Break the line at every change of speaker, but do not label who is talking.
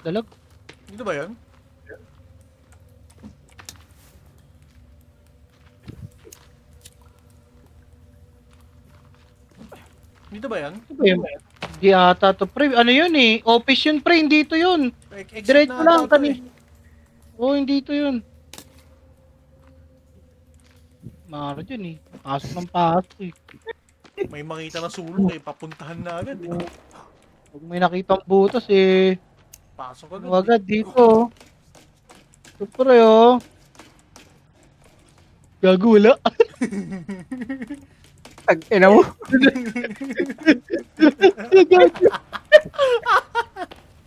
Dalag.
Dito ba yun? Dito ba yan?
Ano ba yun? Di ata to pre. Ano yun eh? Office yun pre, hindi to yun.
Exit
Diretso
na
lang
ata to eh.
kani. Oo, hindi to yun. Maro dyan eh. Pasok ng pasok eh.
May makita na sulok eh. Papuntahan na agad eh.
Pag may nakitang butas eh.
Pasok
Ano
agad eh.
agad dito oh. Ito pre oh. Gagula.
Tag ina mo.
Gago.